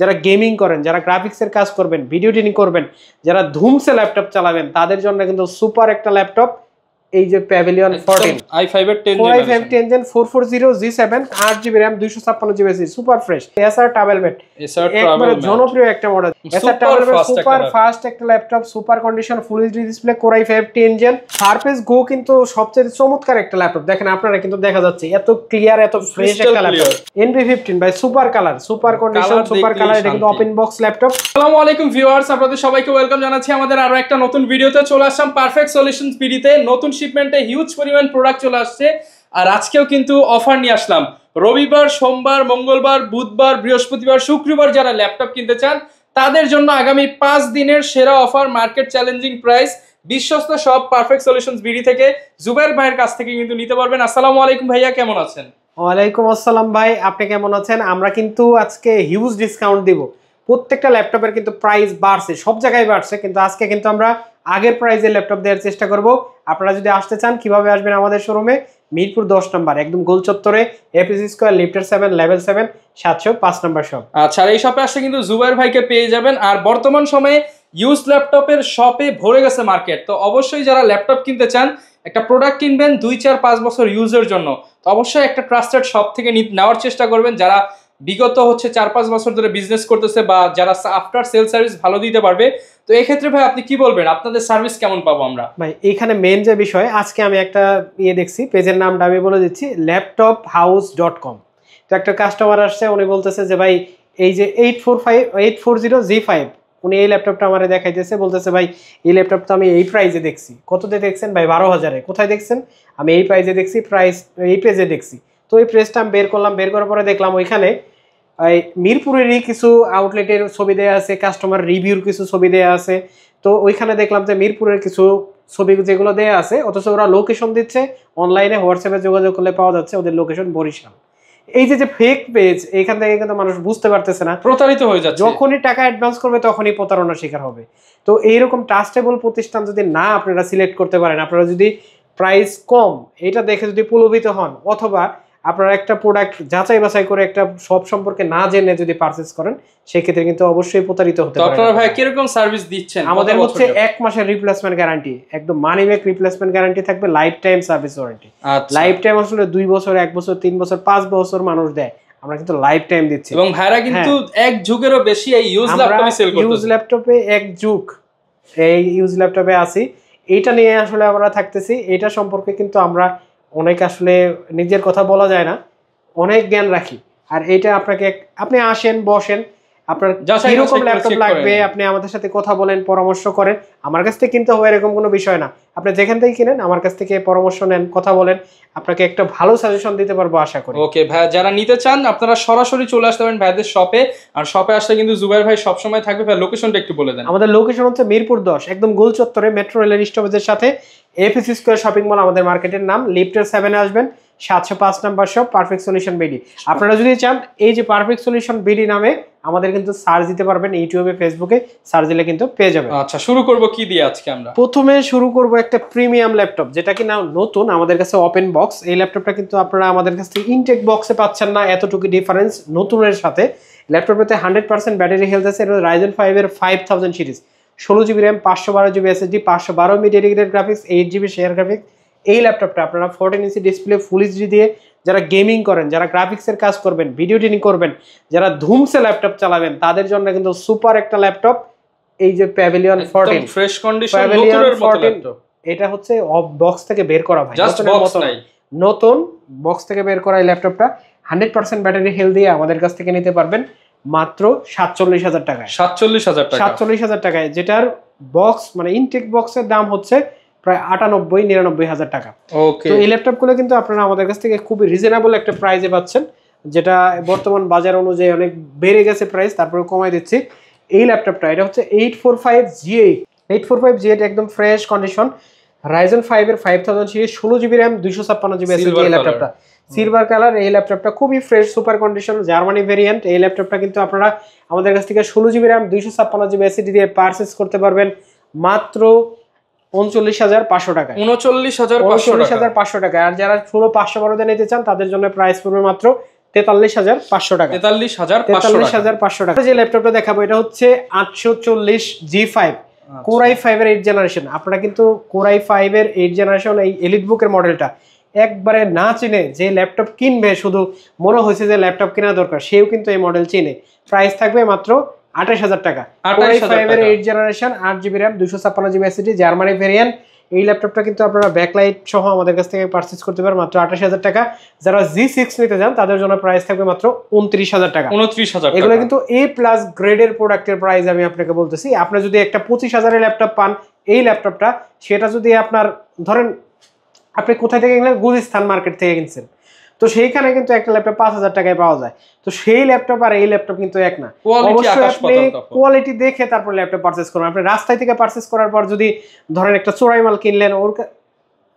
যারা গেমিং করেন, যারা গ্রাফিক্সের কাজ করবেন, ভিডিও এডিটিং করবেন, যারা ধুমসে ল্যাপটপ চালাবেন তাদের জন্য কিন্তু সুপার একটা ল্যাপটপ এই যে প্যাভিলিয়ন 14 i5 এর 10 Core i5 10 Gen 440 G7 8GB RAM 256GB SSD super fresh এসার ট্রাভেল ম্যাট একবারে জনপ্রিয় একটা মডেল এসার ট্রাভেল ম্যাট সুপার ফাস্ট একটা laptop super condition full HD display Core i5 10 Gen Surface Go কিন্তু সবচেয়ে চমৎকার একটা ল্যাপটপ দেখেন আপনারা কিন্তু দেখা যাচ্ছে এত ক্লিয়ার এত ফ্রেশ একটা laptop NV15 by super colour super condition super colour এটা কিন্তু ওপেন বক্স ল্যাপটপ। আসসালামু আলাইকুম ভিউয়ার্স, আপনাদের সবাইকে ওয়েলকাম জানাচ্ছি আমাদের আরো একটা নতুন ভিডিওতে। চলে আসলাম পারফেক্ট সলিউশনস বিডিতে, নতুন শিপমেন্টে হিউজ পরিমাণ প্রোডাক্ট চলে আসছে। আর আজকেও কিন্তু অফার নিয়ে আসলাম। রবিবার, সোমবার, মঙ্গলবার, বুধবার, বৃহস্পতিবার, শুক্রবার যারা ল্যাপটপ কিনতে চান তাদের জন্য আগামী 5 দিনের সেরা অফার, মার্কেট চ্যালেঞ্জিং প্রাইস, বিশ্বস্ত সব পারফেক্ট সলিউশনস বিডি থেকে জুবাইর ভাইয়ের কাছ থেকে কিন্তু নিতে পারবেন। আসসালামু আলাইকুম ভাইয়া, কেমন আছেন? ওয়ালাইকুম আসসালাম ভাই, আপনি কেমন আছেন? আমরা কিন্তু আজকে হিউজ ডিসকাউন্ট দিব। প্রত্যেকটা ল্যাপটপের কিন্তু প্রাইস বাড়ছে, সব জায়গায় বাড়ছে, কিন্তু আজকে কিন্তু আমরা আগের প্রাইসে ল্যাপটপ দেওয়ার চেষ্টা করব। আপনারা যদি আসতে চান কিভাবে আসবেন আমাদের শোরুমে? মিরপুর 10 নম্বর একদম গোল চত্বরে এপিসি স্কয়ার লিফটার 7 লেভেল 7 705 নম্বর শপ। আচ্ছা, আর এই শপে আসলে কিন্তু জুবাইর ভাইকে পেয়ে যাবেন। আর বর্তমান সময়ে ইউজ ল্যাপটপের শপে ভরে গেছে মার্কেট, তো অবশ্যই যারা ল্যাপটপ কিনতে চান, একটা প্রোডাক্ট কিনবেন 2-4-5 বছর ইউজের জন্য, তো অবশ্যই একটা ট্রাস্টেড শপ থেকে নেওয়ার চেষ্টা করবেন, যারা বিগত 4-5 বছর ধরে বিজনেস করতেছে বা যারা আফটার সেল সার্ভিস ভালো দিতে পারবে। তো এই ক্ষেত্রে ভাই আপনি কি বলবেন, আপনাদের সার্ভিস কেমন পাবো আমরা? ভাই এখানে মেন যে বিষয়, আজকে আমি একটা দেখছি, পেজের নামটা আমি বলে দিচ্ছি, laptophouse.com। তো একটা কাস্টমার আসছে, উনি বলতেছে যে ভাই এই যে 840G5 উনি এই ল্যাপটপটা আমারে দেখাইতেছে, বলতেছে ভাই এই ল্যাপটপটা আমি এই প্রাইসে দেখছি। কততে দেখছেন ভাই? 12,000-এ। কোথায় দেখছেন? আমি এই প্রাইসে দেখছি, প্রাইস এই পেজে দেখছি। তো এই প্রেসটা আমি বের করলাম, বের করার পরে দেখলাম ওইখানে মিরপুরেরই কিছু আউটলেটের ছবি দেওয়া আছে, কাস্টমার রিভিউর কিছু ছবি দেওয়া আছে। তো ওইখানে দেখলাম যে মিরপুরের কিছু ছবি যেগুলো দেওয়া আছে, অথচ ওরা লোকেশন দিচ্ছে অনলাইনে, হোয়াটসঅ্যাপে যোগাযোগ করলে পাওয়া যাচ্ছে ওদের লোকেশন বরিশাল। এই যে ফেক পেজ, এইখান থেকে কিন্তু মানুষ বুঝতে পারতেছে না, প্রতারিত হয়ে যাচ্ছে। যখনই টাকা অ্যাডভান্স করবে তখনই প্রতারণার শিকার হবে। তো এইরকম ট্রাস্টেবল প্রতিষ্ঠান যদি না আপনারা সিলেক্ট করতে পারেন, আপনারা যদি প্রাইস কম এটা দেখে যদি প্রলোভিত হন, অথবা আপনারা একটা প্রোডাক্ট যাচাই বাছাই করে একটা সব সম্পর্কে না জেনে যদি পারচেজ করেন, সেক্ষেত্রে কিন্তু অবশ্যই প্রতারিত হতে পারে। আপনারা ভাই কিরকম সার্ভিস দিচ্ছেন? আমাদের হচ্ছে 1 মাসের রিপ্লেসমেন্ট গ্যারান্টি, একদম মানি ব্যাক রিপ্লেসমেন্ট গ্যারান্টি থাকবে, life time service warranty. Life time আসলে 2 বছর, 1 বছর, 3 বছর, 5 বছর মানুষ দেয়, আমরা কিন্তু লাইফ টাইম দিচ্ছি। এবং ভাইরা কিন্তু এক যুগেরও বেশি এই ইউজ ল্যাপটপে সেল করতেছে। ইউজ ল্যাপটপে এক যুগ, এই ইউজ ল্যাপটপে আছি, এইটা নিয়ে আসলে আমরা থাকতেছি। এটা সম্পর্কে কিন্তু আমরা অনেক আসলে নিজের কথা বলা যায় না, অনেক জ্ঞান রাখি। আর এইটা আপনাকে, আপনি আসেন, বসেন, আপনার কিরকম ল্যাপটপ লাগবে আপনি আমাদের সাথে কথা বলেন, পরামর্শ করেন। আমার কাছ থেকে কিনতে হবে এরকম কোনো বিষয় না, আপনি যেখান থেকে কিনেন আমার কাছ থেকে পরামর্শ নেন, কথা বলেন, আপনাকে একটা ভালো সাজেশন দিতে পারবো আশা করি। ওকে ভাই, যারা নিতে চান আপনারা সরাসরি চলে আসতে পারেন ভাইদের শপে। আর শপে আসলে কিন্তু জুবাইর ভাই সবসময় থাকবে। ভাই লোকেশনটা একটু বলে দেন। আমাদের লোকেশন হচ্ছে মিরপুর 10 একদম গোল চত্বরে মেট্রো রেলের স্টপেজের সাথে এপিসি স্কয়ার শপিং মল। আমাদের মার্কেটের নাম লিফটার 7-এ আসবেন, 705 number shop, perfect solution BD. আপনারা যদি চান এই যে পারফেক্ট সলিউশন বিডি নামে আমাদের কিন্তু সার্চ দিতে পারবেন, ইউটিউবে, ফেসবুকে সার্চ দিলে কিন্তু পেয়ে যাবেন। আচ্ছা, শুরু করব কি দিয়ে আজকে আমরা? প্রথমে শুরু করব একটা প্রিমিয়াম ল্যাপটপ, যেটা কিনা নতুন আমাদের কাছে ওপেন বক্স। এই ল্যাপটপটা কিন্তু আপনারা আমাদের কাছ থেকে ইনটেক বক্সে পাচ্ছেন না, এতটুকু ডিফারেন্স নতুনের সাথে। ল্যাপটপটাতে 100% ব্যাটারি হেলথ আছে। এটা Ryzen 5 এর 5000 series, 16GB RAM, 512GB SSD, 512 MB dedicated graphics, 8GB share graphics. এই ল্যাপটপটা আপনারা 14 ইঞ্চি ডিসপ্লে ফুল এইচডি দিয়ে যারা গেমিং করেন, যারা গ্রাফিক্সের কাজ করবেন, ভিডিও এডিটিং করবেন, যারা ধুমসে ল্যাপটপ চালাবেন তাদের জন্য কিন্তু সুপার একটা ল্যাপটপ এই যে প্যাভিলিয়ন 14 ফ্রেশ কন্ডিশন নতুনের মতো ল্যাপটপ। এটা হচ্ছে বক্স থেকে বের করা ভাই, জাস্ট বক্স নাই, নতুন বক্স থেকে বের করা এই ল্যাপটপটা 100% ব্যাটারি হেলথ দিয়ে আমাদের কাছ থেকে নিতে পারবেন মাত্র 47,000 টাকায়। 47,000 টাকায়, যেটার বক্স মানে ইনটেক বক্সের দাম হচ্ছে প্রায় 98-99,000 টাকা। ওকে, তো এই ল্যাপটপগুলো কিন্তু আপনারা আমাদের কাছ থেকে খুবই রিজনেবল একটা প্রাইসে পাচ্ছেন, যেটা বর্তমান বাজার অনুযায়ী অনেক বেড়ে গেছে প্রাইস, তারপরে কমাই দিচ্ছি। এই ল্যাপটপটা এটা হচ্ছে 845G8 একদম ফ্রেশ কন্ডিশন, Ryzen 5 এর 5000 series, 16GB RAM, 256GB SSD। এই ল্যাপটপটা সিলভার কালার। এই ল্যাপটপটা খুবই fresh super condition, Germany variant. এই ল্যাপটপটা কিন্তু আপনারা আমাদের কাছ থেকে 16GB RAM, 256GB SSD দিয়ে পারচেজ করতে পারবেন মাত্র 39,500 টাকায়। 39,500 টাকা। আর যারা 16 512 নিতে চান তাদের জন্য প্রাইস পড়বে মাত্র 43,500 টাকা। 43,500 টাকা। যে ল্যাপটপটা দেখাবো এটা হচ্ছে 840G5 Core i5 এর 8 জেনারেশন। আপনারা কিন্তু Core i5 এর 8 জেনারেশন এই এলিট বুকের মডেলটা একবারে না চিনে যে ল্যাপটপ কিনবে, শুধু মনে হয়েছে যে ল্যাপটপ কেনা দরকার, সেও কিন্তু এই মডেল চিনে। প্রাইস থাকবে মাত্র 28,000 টাকা। Core i5 এর 8 generation 8GB RAM 256GB SSD Germany variant. এই ল্যাপটপটা কিন্তু আপনারা ব্যাকলাইট সহ আমাদের কাছ থেকে পারচেজ করতে পারেন মাত্র 28,000 টাকা। যারা G6 নিতে চান তাদের জন্য প্রাইস থাকবে মাত্র 29,000 টাকা। 29,000 এগুলো কিন্তু A+ গ্রেডের প্রোডাক্টের প্রাইস আমি আপনাকে বলতেছি। আপনি যদি একটা 25,000 এর ল্যাপটপ পান, এই ল্যাপটপটা সেটা যদি আপনার ধরেন আপনি কোথা থেকে কিনলেন, গুলিস্তান মার্কেট থেকে কিনছেন, তো সেইখানে কিন্তু একটা ল্যাপটপ 5,000 টাকায় পাওয়া যায়। তো সেই ল্যাপটপ আর এই ল্যাপটপ কিন্তু এক না। অবশ্যই আপনি কোয়ালিটি দেখে তারপর ল্যাপটপ পারচেজ করুন। আপনি রাস্তায় থেকে পারচেজ করার পর যদি ধরেন একটা চোরাই মাল কিনলেন, ওর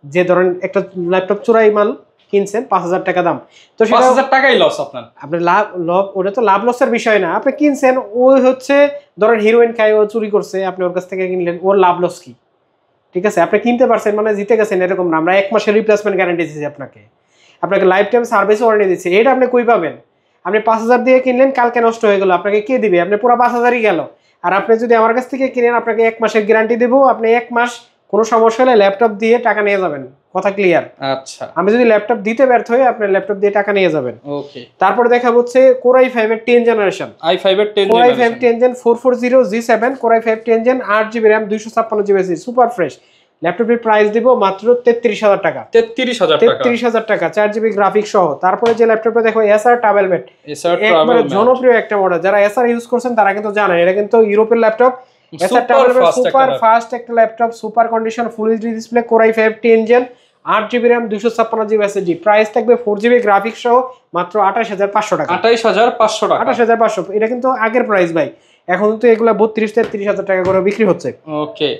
যে ধরেন একটা ল্যাপটপ চোরাই মাল কিনছেন 5,000 টাকা দাম, তো সেটা 5,000 টাকাই লস আপনার। আপনি লাভ ওটা তো লাভ লসের বিষয় না। আপনি কিনছেন, ওই হচ্ছে ধরেন হিরোইন খায়, ও চুরি করছে, আপনি ওর কাছ থেকে কিনলেন, ওর লাভ লস কি? ঠিক আছে, আপনি কিনতে পারছেন মানে জিতে গেছেন এরকম না। আমরা 1 মাসের রিপ্লেসমেন্ট গ্যারান্টি দিচ্ছি আপনাকে লাইফ টাইম সার্ভিস ওয়ারেন্টি দিচ্ছি। এটা আপনি কই পাবেন? আপনি 5,000 দিয়ে কিনলেন, কালকে নষ্ট হয়ে গেল, আপনাকে কে দিবে? আপনি পুরো 5,000ই গেল। আর আপনি যদি আমার কাছ থেকে কিনেন, আপনাকে 1 মাসের গ্যারান্টি দেবো। আপনি 1 মাস কোনো সমস্যা হলে ল্যাপটপ দিয়ে টাকা নিয়ে যাবেন। কথা ক্লিয়ার? আচ্ছা, আমি যদি ল্যাপটপ দিতে ব্যর্থ হই, আপনি ল্যাপটপ দিয়ে টাকা নিয়ে যাবেন। ওকে। তারপর দেখা হচ্ছে Core i5 এর 10 generation. Core i5 10 Gen 440G7 Core i5 10 Gen 8GB RAM 256GB SSD super fresh. ল্যাপটপের প্রাইস দিব মাত্র 33,000 টাকা। 33,000 টাকা 4GB গ্রাফিক সহ। তারপরে যে ল্যাপটপটা দেখো Acer Travelmate, একবারে জনপ্রিয় একটা মডেল। যারা Acer ইউজ করছেন তারা কিন্তু জানেন এটা কিন্তু ইউরোপের laptop. Acer Travelmate super fast একটা laptop, super condition, full HD display, Core i5 10 Gen 8GB RAM 256GB SSD। Price থাকবে 4GB গ্রাফিক সহ মাত্র 28,500 টাকা। 28,500 টাকা। 28,500। এটা কিন্তু আগের প্রাইস ভাই, এখন তো এগুলা 32-33,000 টাকা করে বিক্রি হচ্ছে। ওকে।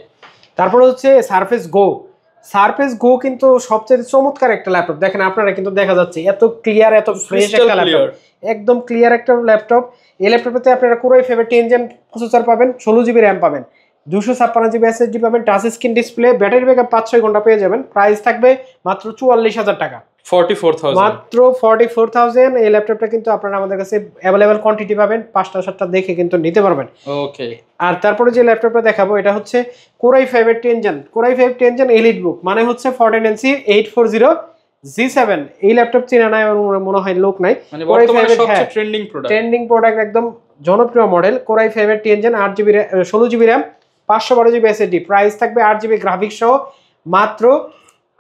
তারপর হচ্ছে সারফেস গো কিন্তু সবচেয়ে চমৎকার একটা ল্যাপটপ। দেখেন আপনারা কিন্তু দেখা যাচ্ছে এত ক্লিয়ার, এত ফ্রেশ একটা ল্যাপটপ, একদম ক্লিয়ার একটা ল্যাপটপ। এই ল্যাপটপে আপনারা Core i5 10 Gen প্রসেসর পাবেন, 16GB RAM পাবেন, 256GB SSD পাবেন, touch screen display, battery backup 5-6 ঘন্টা পেয়ে যাবেন। প্রাইস থাকবে মাত্র 44,000 টাকা। 44,000, মাত্র 44,000। এই ল্যাপটপটা কিন্তু আপনারা আমাদের কাছে অ্যাভেলেবল কোয়ান্টিটি পাবেন, 5টা-7টা দেখে কিন্তু নিতে পারবেন। ওকে। আর তারপরে যে ল্যাপটপটা দেখাবো এটা হচ্ছে Core i5 এর 10 Gen Core i5 10 Gen elite বুক, মানে হচ্ছে 14inch 840G7। এই ল্যাপটপ চেনা নাই মনে হয় লোক নাই। মানে বর্তমানে সবচেয়ে ট্রেন্ডিং প্রোডাক্ট, একদম জনপ্রিয় মডেল Core i5 এর 10 Gen 16GB RAM 512GB SSD। Price থাকবে 8GB গ্রাফিক্স সহ মাত্র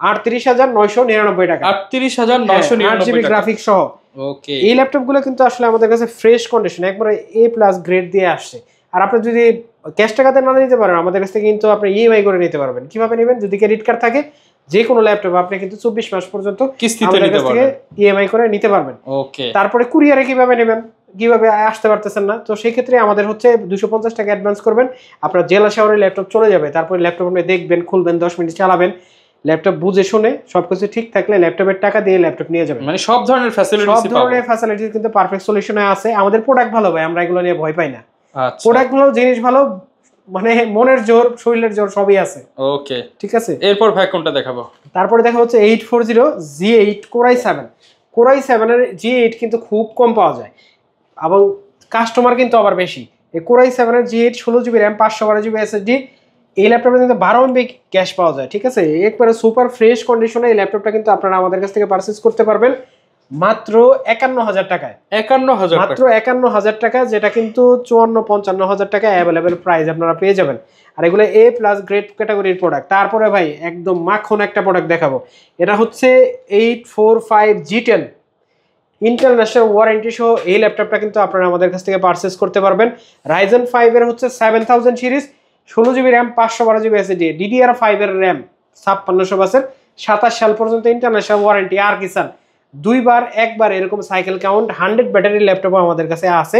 38,999 টাকা। 38,999 8GB গ্রাফিক সহ। ওকে। এই ল্যাপটপগুলো কিন্তু আসলে আমাদের কাছে ফ্রেশ কন্ডিশন, একবারে A+ গ্রেড দিয়ে আসছে। আর আপনি যদি ক্যাশ টাকাতে না নিতে পারেন, আমাদের কাছ থেকে কিন্তু আপনি ইএমআই করে নিতে পারবেন। কিভাবে নেবেন? যদি ক্রেডিট কার্ড থাকে, যে কোনো ল্যাপটপ আপনি কিন্তু 24 মাস পর্যন্ত কিস্তিতে নিতে পারবেন, ইএমআই করে নিতে পারবেন। ওকে। তারপরে কুরিয়ারে কিভাবে নেবেন, কিভাবে আসতে পারতেছেন না, তো সেই ক্ষেত্রে আমাদের হচ্ছে 250 টাকা অ্যাডভান্স করবেন, আপনার জেলা শহরে ল্যাপটপ চলে যাবে। তারপরে ল্যাপটপ আপনি দেখবেন, খুলবেন, 10 মিনিট চালাবেন, ল্যাপটপ বুঝে শুনে সবকিছু ঠিক থাকলে ল্যাপটপের টাকা দিয়ে ল্যাপটপ নিয়ে যাবেন। মানে সব ধরনের ফ্যাসিলিটি কিন্তু পারফেক্ট সলিউশনে আছে। আমাদের প্রোডাক্ট ভালো ভাই, আমরা এগুলো নিয়ে ভয় পাই না। আচ্ছা, প্রোডাক্ট ভালো, জিনিস ভালো, মানে মনের জোর, শরীরের জোর সবই আছে। ওকে, ঠিক আছে। এরপর ভাই কোনটা দেখাবো? তারপরে দেখা হচ্ছে 840G8 Core i7 এর G8 কিন্তু খুব কম পাওয়া যায় এবং কাস্টমার কিন্তু আবার বেশি। এই Core i7 এর G8 16GB RAM 512GB SSD। এই ল্যাপটপে কিন্তু 12 MB ক্যাশ পাওয়া যায়। ঠিক আছে, একবারে সুপার ফ্রেশ কন্ডিশনে এই ল্যাপটপটা কিন্তু আপনারা আমাদের কাছ থেকে পারচেজ করতে পারবেন মাত্র 51,000 টাকায়। 51,000 মাত্র 51,000 টাকা, যেটা কিন্তু 54-55,000 টাকা অ্যাভেলেবেল প্রাইস আপনারা পেয়ে যাবেন। আর এগুলো A+ গ্রেড ক্যাটাগরির প্রোডাক্ট। তারপরে ভাই একদম মাখন একটা প্রোডাক্ট দেখাবো। এটা হচ্ছে 845G10 ইন্টারন্যাশনাল ওয়ারেন্টি সহ। এই ল্যাপটপটা কিন্তু আপনারা আমাদের কাছ থেকে পারচেজ করতে পারবেন। Ryzen 5 এর হচ্ছে 7000 series, 16GB RAM 512GB SSD, DDR5 এর RAM 5600 বাসের, 27 সাল পর্যন্ত ইন্টারন্যাশনাল ওয়ারেন্টি। আর কি স্যার, একবার এরকম সাইকেল কাউন্ট 100 ব্যাটারি ল্যাপটপ আমাদের কাছে আছে।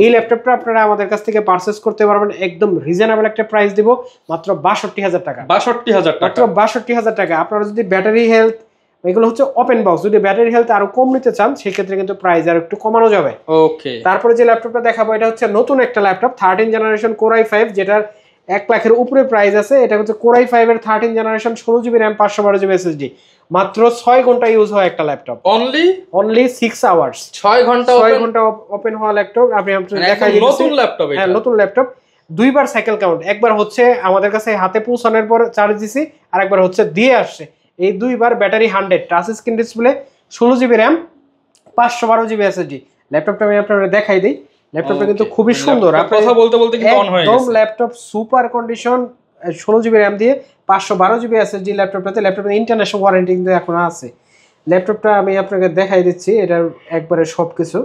এই ল্যাপটপটা আপনারা আমাদের কাছ থেকে পারচেজ করতে পারবেন একদম রিজনেবল একটা প্রাইস দিব, মাত্র 62,000 টাকা। 62,000 টাকা, মাত্র 62,000 টাকা। আপনারা যদি ব্যাটারি হেলথ, এগুলো হচ্ছে ওপেন বক্স, যদি ব্যাটারি হেলথ আরো কম নিতে চান সেক্ষেত্রে কিন্তু প্রাইস আর একটু কমানো যাবে। ওকে। তারপরে যে ল্যাপটপটা দেখাবো এটা হচ্ছে নতুন একটা ল্যাপটপ 13 জেনারেশন Core i5, যেটার 1 লাখের উপরে প্রাইস আছে। এটা হচ্ছে Core i5 এর 13 generation 16GB RAM 512GB SSD। মাত্র 6 ঘন্টা ইউজ হয় একটা ল্যাপটপ, অনলি 6 আওয়ার্স। 6 ঘন্টা ওপেন হওয়া ল্যাপটপ। আমি আপনাদের দেখাই দিচ্ছি, নতুন ল্যাপটপ, এটা হ্যাঁ নতুন ল্যাপটপ। দুইবার সাইকেল কাউন্ট, একবার হচ্ছে আমাদের কাছে হাতে পৌঁছানোর পর চার্জ দিছি, আর একবার হচ্ছে দিয়ে আসছে। এই দুইবার battery 100, touch screen display, 16 GB RAM, 512 GB SSD. ল্যাপটপটা আমি আপনাদের দেখাই দিই। ল্যাপটপটা কিন্তু খুবই সুন্দর, কথা বলতে বলতে কিন্তু অন হয়ে গেছে। একদম laptop super condition, 16 GB RAM দিয়ে 512 জিবি এসএসডি ল্যাপটপটাতে। ল্যাপটপের ইন্টারন্যাশনাল ওয়ারেন্টি কিন্তু এখন আছে। ল্যাপটপটা আমি আপনাকে দেখাই দিচ্ছি, এটার একবারে সবকিছু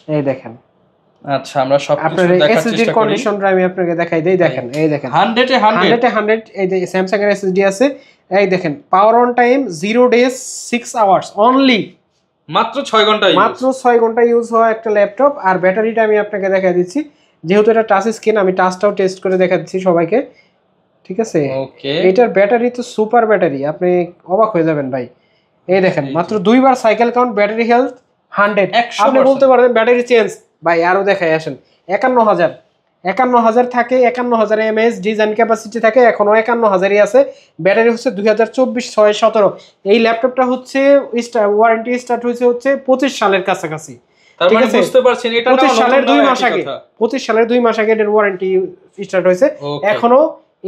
এই দেখেন। আচ্ছা, আমরা সবকিছু আপনার দেখার এসএসডি চেষ্টা করি। কন্ডিশনটা আমি আপনাকে দেখাই দেই। দেখেন, এই দেখেন 100 এ 100 এই যে স্যামসাং এর এসএসডি আছে। এই দেখেন power on time 0 days 6 hours only, মাত্র 6 ঘন্টা ইউজ, মাত্র 6 ঘন্টা ইউজ হয় একটা ল্যাপটপ। আর ব্যাটারিটা আমি আপনাকে দেখাই দিচ্ছি, যেহেতু এটা টাচ স্ক্রিন, আমি টাচটাও টেস্ট করে দেখা দিচ্ছি সবাইকে, ঠিক আছে? ওকে, এটার ব্যাটারি তো সুপার ব্যাটারি, আপনি অবাক হয়ে যাবেন ভাই। এই দেখেন মাত্র দুইবার সাইকেল কাউন্ট, ব্যাটারি হেলথ 100। আপনি বলতে পারবেন ব্যাটারি চেঞ্জ ভাই, আরো দেখাই আসেন। 51000 থাকে, 51000 এমএএইচ ডিজাইন ক্যাপাসিটি থাকে, এখনো 51000ই আছে। ব্যাটারি হচ্ছে 2024-6-17। এই ল্যাপটপটা হচ্ছে ওয়ারেন্টি স্টার্ট হচ্ছে 25 সালের কাছাকাছি। তার মানে বুঝতে পারছেন এটা 25 সালের 2 মাস আগে, 25 সালের 2 মাস আগে এর ওয়ারেন্টি স্টার্ট হয়েছে। এখনো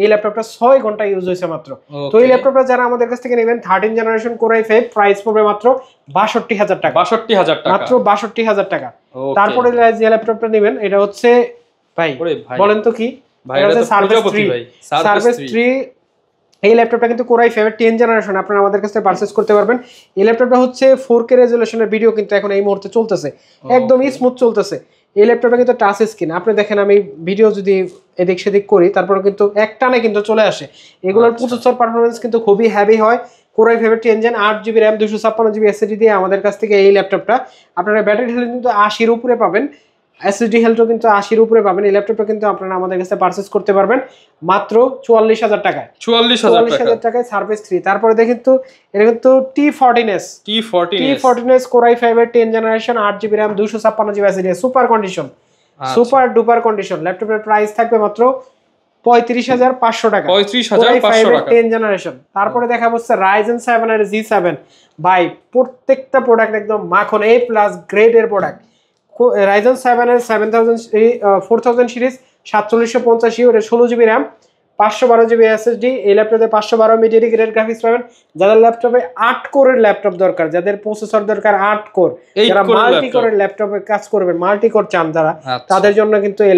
এই ল্যাপটপটা 6 ঘন্টা ইউজ হয়েছে মাত্র। তো এই ল্যাপটপটা যারা আমাদের কাছ থেকে নেবেন 13 জেনারেশন Core i5, প্রাইস পড়বে মাত্র 62000 টাকা, 62000 টাকা, মাত্র 62000 টাকা। তারপরে যে ল্যাপটপটা নেবেন এটা হচ্ছে ভাই বলেন তো কি ভাই, এটা তো প্রজাপতি ভাই, সার্ভিস 3। এই ল্যাপটপটা কিন্তু Core i5 এর 10 জেনারেশন, আপনারা আমাদের কাছ থেকে পারচেজ করতে পারবেন। এই ল্যাপটপটা হচ্ছে 4K রেজোলিউশনের ভিডিও কিন্তু এখন এই মুহূর্তে চলতেছে, একদমই স্মুথ চলতেছে। এই ল্যাপটপটা কিন্তু টাচ স্ক্রিন, আপনি দেখেন আমি ভিডিও যদি এদিক সেদিক করি তারপরে কিন্তু একটানে কিন্তু চলে আসে। এগুলোর প্রসেসর পারফরমেন্স কিন্তু খুবই হেভি হয়। Core i5 এর 10 gen, 8 GB RAM, 256 GB SSD দিয়ে আমাদের কাছ থেকে এই ল্যাপটপটা আপনারা ব্যাটারি হেলথ কিন্তু 80-র উপরে পাবেন, এসএসডি হেলথও কিন্তু 80-র উপরে পাবেন। এই ল্যাপটপটা কিন্তু আপনারা আমাদের কাছে পারচেজ করতে পারবেন মাত্র 44000 টাকায়, 44000 টাকায় সার্ভিস 3। তারপরে দেখেন তো এটা কিন্তু T14s Core i5 এর 10 generation, 8 GB RAM, 256 GB SSD, super condition, super duper condition. ল্যাপটপের প্রাইস থাকবে মাত্র 35500 টাকা, 35500 টাকা 10 জেনারেশন। তারপরে দেখা হচ্ছে Ryzen 7 এর G7 ভাই, প্রত্যেকটা প্রোডাক্ট একদম মাখন A+ গ্রেডের প্রোডাক্ট। Ryzen 7 এর 4000 সিরিজ 4750, ওটা 16 জিবি র্যাম, 512 জিবি এসএসডি। এই ল্যাপটপে 512 মিডিয়াটেক গ্রেড গ্রাফিক্স পাবেন। যাদের ল্যাপটপে 8 কোরের ল্যাপটপ দরকার, যাদের প্রসেসর দরকার 8 কোর, যারা মাল্টি কোরের ল্যাপটপে কাজ করবেন, মাল্টি কোর চান যারা, তাদের জন্য কিন্তু এই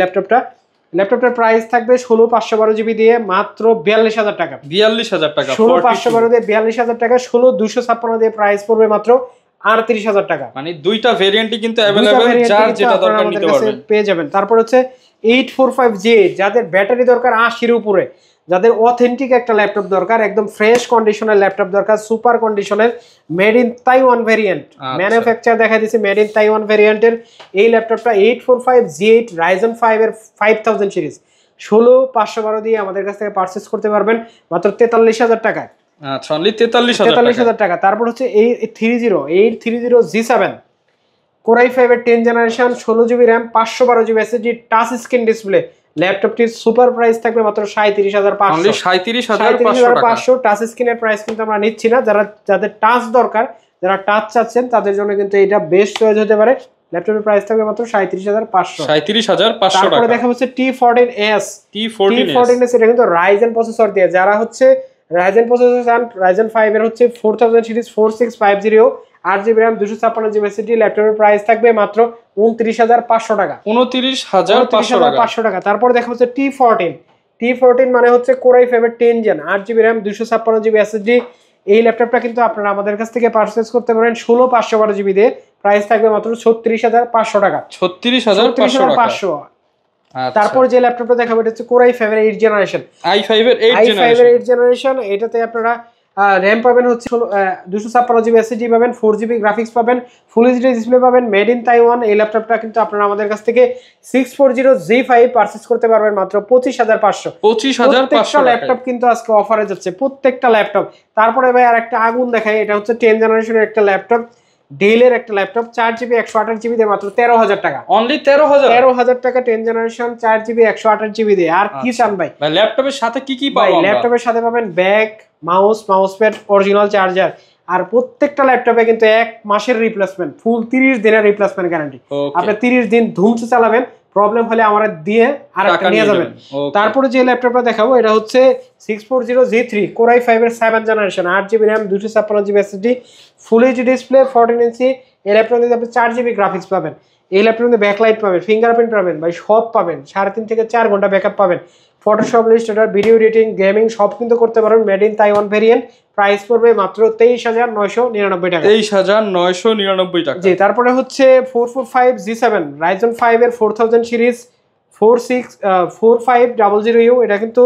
ল্যাপটপটার প্রাইস থাকবে 16512 জিবি দিয়ে মাত্র 42000 টাকা, 42000 টাকা, 16512 দিয়ে 42000 টাকা, 16256 দিয়ে প্রাইস পড়বে মাত্র 38000 টাকা। মানে দুইটা ভেরিয়েন্টই কিন্তু अवेलेबल, যার যেটা দরকার নিতে পারবেন, পেয়ে যাবেন। তারপর হচ্ছে 845J, যাদের ব্যাটারি দরকার 80-র উপরে, যাদের অথেন্টিক একটা ল্যাপটপ দরকার, একদম ফ্রেশ কন্ডিশনের ল্যাপটপ দরকার, সুপার কন্ডিশনের, made in Taiwan variant, manufacture দেখা দিয়েছে মেড ইন তাইওয়ান ভেরিয়েন্টের এই ল্যাপটপটা 845G8 Ryzen 5 এর 5000 সিরিজ 16512 দিয়ে আমাদের কাছ থেকে পারচেজ করতে পারবেন মাত্র 43000 টাকায়। আচ্ছা, অনলি 43000 টাকা। তারপর হচ্ছে 830 G7 Core i5 এর 10 generation, 16 GB RAM, 512 GB SSD, touch screen display. ল্যাপটপটির সুপার প্রাইস থাকবে মাত্র 37500, অনলি 37500 টাকা। টাচ স্ক্রিনের প্রাইস কিন্তু আমরা নিচ্ছি না, যাদের টাচ দরকার, যারা টাচ চাচ্ছেন তাদের জন্য কিন্তু এটা বেস্ট চয়েস হতে পারে। ল্যাপটপের প্রাইস থাকবে মাত্র 37500 টাকা। তারপরে দেখা হচ্ছে T14s, এটা কিন্তু Ryzen প্রসেসর দিয়ে, যারা হচ্ছে Ryzen প্রসেসর চান, Ryzen 5 এর হচ্ছে 4000 series 4650, 8 GB RAM, 256 GB SSD. ল্যাপটপের প্রাইস থাকবে মাত্র 29500 টাকা, 29500 টাকা। তারপর দেখা হচ্ছে T14 মানে হচ্ছে Core i5 এর 10 gen, 8 GB RAM, 256 GB SSD. এই ল্যাপটপটা কিন্তু আপনারা আমাদের কাছ থেকে পারচেজ করতে পারেন 16512 জিবি দিয়ে, প্রাইস থাকবে মাত্র 36500 টাকা, 36500। তারপর যে ল্যাপটপটা দেখাবো এটা হচ্ছে Core i5 এর 8 জেনারেশন, এটাতে আপনারা র্যাম পাবেন হচ্ছে 256 জিবি এসএসডি পাবেন, 4 জিবি গ্রাফিক্স পাবেন, ফুল এইচডি ডিসপ্লে পাবেন, মেড ইন তাইওয়ান। এই ল্যাপটপটা কিন্তু আপনারা আমাদের কাছ থেকে 640G5 পারচেজ করতে পারবেন মাত্র 25500। ল্যাপটপ কিন্তু আজকে অফারে যাচ্ছে প্রত্যেকটা ল্যাপটপ। তারপরে ভাই আরেকটা আগুন দেখাই, এটা হচ্ছে 10 জেনারেশনের একটা ল্যাপটপ, ডেলের একটা ল্যাপটপ 4GB 128GB দিয়ে মাত্র 13,000 টাকা। অনলি 13,000? 13,000 টাকা 10 জেনারেশন 4GB 128GB দিয়ে। আর কি চান ভাই? ভাই ল্যাপটপের সাথে কি কি পাবো আমরা? ল্যাপটপের সাথে পাবেন bag, mouse pad, original charger. আর প্রত্যেকটা ল্যাপটপে কিন্তু 1 মাসের রিপ্লেসমেন্ট, ফুল 30 দিনের রিপ্লেসমেন্ট গ্যারান্টি। আপনি 30 দিন ধুমসে চালাবেন, প্রবলেম হলে আমরা দিয়ে আরেকটা নিয়ে যাবেন। তারপরে যে ল্যাপটপটা দেখাবো এটা হচ্ছে 640G3 Core i5 এর 7 generation, 8GB RAM, 256GB SSD, ফুল এইচডি ডিসপ্লে, 14 ইঞ্চি। এই ল্যাপটপে আপনি 4GB গ্রাফিক্স পাবেন, এই ল্যাপটপে ব্যাকলাইট পাবেন, ফিঙ্গারপ্রিন্ট পাবেন, ভাই সব পাবেন। 3.5 থেকে 4 ঘন্টা ব্যাকআপ পাবেন। Photoshop, Illustrator, video editing, gaming সব কিন্তু করতে পারবেন। Made in Taiwan variant, price পড়বে মাত্র 23,999 টাকা। 23,999 টাকা। জি, তারপরে হচ্ছে 445G7 Ryzen 5 এর 4000 সিরিজ 4500U। এটা কিন্তু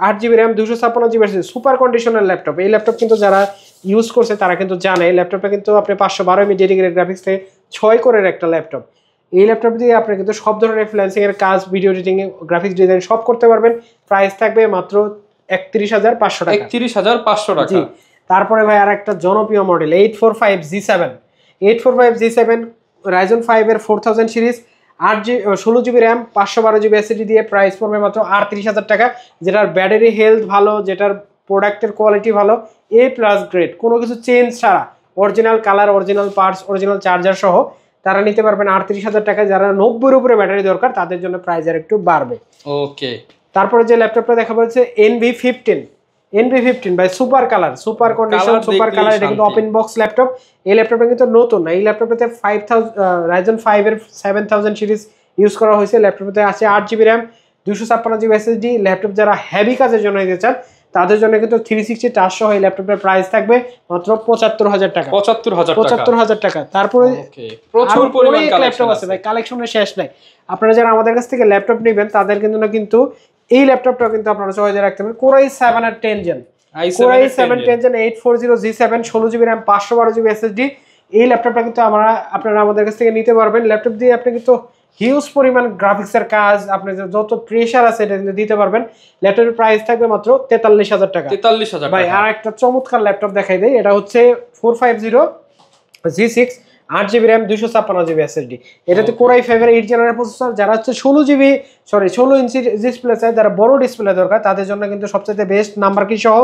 8GB RAM, 256GB super conditional laptop. এই ল্যাপটপ কিন্তু যারা ইউজ করছে তারা কিন্তু জানে এই ল্যাপটপটা কিন্তু আপনি 512 MB ডেডিকেটেড গ্রাফিক্স থেকে 6 কোরের একটা ল্যাপটপ। এই ল্যাপটপ দিয়ে আপনি কিন্তু সব ধরনের ফ্রিল্যান্সিং এর কাজ, ভিডিও এডিটিং, গ্রাফিক্স ডিজাইন সব করতে পারবেন। প্রাইস থাকবে মাত্র 31,500 টাকা। 31,500 টাকা। জি, তারপরে ভাই আর একটা জনপ্রিয় মডেল 845G7 Ryzen 5 এর 4000 series 16GB RAM, 512GB SSD দিয়ে প্রাইস পড়বে মাত্র 38,000 টাকা। যেটার ব্যাটারি হেলথ ভালো, যেটার প্রোডাক্টের কোয়ালিটি ভালো, A+ গ্রেড, কোনো কিছু চেঞ্জ ছাড়া, original colour, original parts, original charger সহ তারা নিতে পারবেন 38,000 টাকা। যারা 90-এর উপরে ব্যাটারি দরকার তাদের জন্য প্রাইস আর একটু বাড়বে। ওকে, তারপরে যে ল্যাপটপটা দেখা যাচ্ছে NV15 by super colour, super condition, super colour. এটা কিন্তু ওপেন বক্স ল্যাপটপ। এই ল্যাপটপটা কিন্তু নতুন না, এই ল্যাপটপটাতে Ryzen 5 এর 7000 সিরিজ ইউজ করা হয়েছে। ল্যাপটপটাতে আছে 8GB RAM, 256GB SSD। Laptop যারা হেভি কাজের জন্য নিতে চান তাদের জন্য কিন্তু 360 টাচ সহ এই ল্যাপটপের প্রাইস থাকবে মাত্র 75,000 টাকা। 75,000 টাকা। তারপরে প্রচুর পরিমাণ ল্যাপটপ আছে ভাই, কালেকশনের শেষ নাই। আপনারা যারা আমাদের কাছ থেকে ল্যাপটপ নেবেন তাদের কিন্তু এই ল্যাপটপটা কিন্তু আপনারা চয়েসে রাখতে পারেন। Core i7 এর 10 gen, Core i7 10 gen 840G7, 16GB RAM, 512GB SSD। এই ল্যাপটপটা কিন্তু আপনারা আমাদের কাছ থেকে নিতে পারবেন। ল্যাপটপ দিয়ে আপনি কিন্তু হিউজ পরিমাণ গ্রাফিক্সের কাজ, আপনি যত প্রেসার আছে এটা কিন্তু দিতে পারবেন। ল্যাপটপের প্রাইস থাকবে মাত্র 43,000 টাকা। 43,000 ভাই আর একটা চমৎকার ল্যাপটপ দেখাই দেই। এটা হচ্ছে 450G6 8GB RAM, 256GB SSD। এটাতে Core i5 এর 8 জেনারেশন প্রসেসর। যারা হচ্ছে 16 ইঞ্চি ডিসপ্লে চাই, যারা বড় ডিসপ্লে দরকার তাদের জন্য কিন্তু সবচেয়ে বেস্ট নাম্বার কি সহ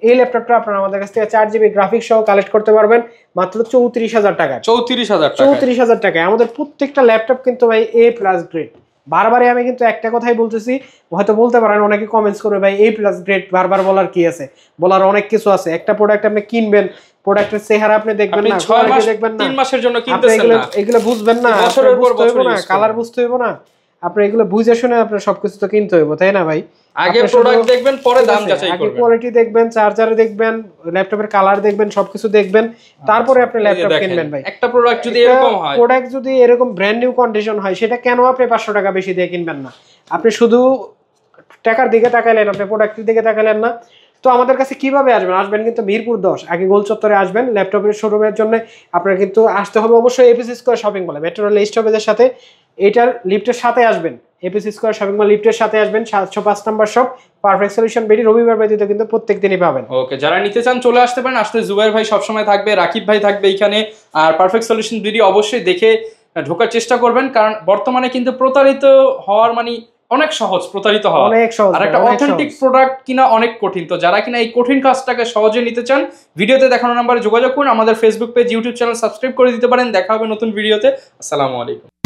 এই ল্যাপটপটা আপনারা আমাদের কাছ থেকে 4GB গ্রাফিক্স সহ কালেক্ট করতে পারবেন মাত্র 34,000 টাকা। 34,000 টাকা। আমাদের প্রত্যেকটা ল্যাপটপ কিন্তু ভাই A+ গ্রেড। বারবারই আমি কিন্তু একটা কথাই বলতেছি, হয়তো বলতে পারেন অনেকে কমেন্টস করবে ভাই A+ গ্রেড বারবার বলার কি আছে, বলার অনেক কিছু আছে। একটা প্রোডাক্ট আপনি কিনবেন, প্রোডাক্টের চেহারা আপনি দেখবেন না, 6 মাস দেখবেন না, 3 মাসের জন্য কিনতেছেন না, এগুলো বুঝবেন না, বছরের পর বছর কালার বুঝতে হইব না, আপনি এগুলো বুঝে শুনে আপনার সবকিছু তো কিনতে হইব, তাই না ভাই? আগে প্রোডাক্ট দেখবেন, পরে দাম যাচাই করবেন, আগে কোয়ালিটি দেখবেন, চার্জারে দেখবেন, ল্যাপটপের কালার দেখবেন, সবকিছু দেখবেন, তারপরে আপনি ল্যাপটপ কিনবেন ভাই। একটা প্রোডাক্ট যদি এরকম হয়, প্রোডাক্ট যদি এরকম ব্র্যান্ড নিউ কন্ডিশন হয়, সেটা কেন আপনি 500 টাকা বেশি দিয়ে কিনবেন না? আপনি শুধু টাকার দিকে তাকাইলেন, আপনি প্রোডাক্টের দিকে তাকাইলেন না। তো আমাদের কাছে কিভাবে আসবেন কিন্তু মিরপুর 10 আগে গোল চত্বরে আসবেন। ল্যাপটপের শোরুমের জন্য আপনার কিন্তু আসতে হবে অবশ্যই এপিসি স্কয়ার শপিং মলে, মেট্রো রেল স্টপেজের সাথে, এটার লিফটের সাথে আসবেন। এপিসি স্কয়ার শপিং মল লিফটের সাথে আসবেন, 705 নম্বর শপ, পারফেক্ট সলিউশন বেডি, রবিবার ব্যতীত কিন্তু প্রত্যেক দিনই পাবেন। ওকে, যারা নিতে চান চলে আসতে পারেন। আসলে জুবাইর ভাই সবসময় থাকবে, রাকিব ভাই থাকবে এখানে। আর পারফেক্ট সলিউশন বেডি অবশ্যই দেখে ঢোকার চেষ্টা করবেন, কারণ বর্তমানে কিন্তু প্রতারিত হওয়ার মানে অনেক সহজ, প্রতারিত হওয়া অনেক সহজ, আর একটা অথেন্টিক প্রোডাক্ট কিনা অনেক কঠিন। তো যারা কিনা এই কঠিন কাজটাকে সহজে নিতে চান, ভিডিওতে দেখানো নাম্বারে যোগাযোগ করুন। আমাদের Facebook page, YouTube channel subscribe করে দিতে পারেন। দেখা হবে নতুন ভিডিওতে। আসসালামু আলাইকুম।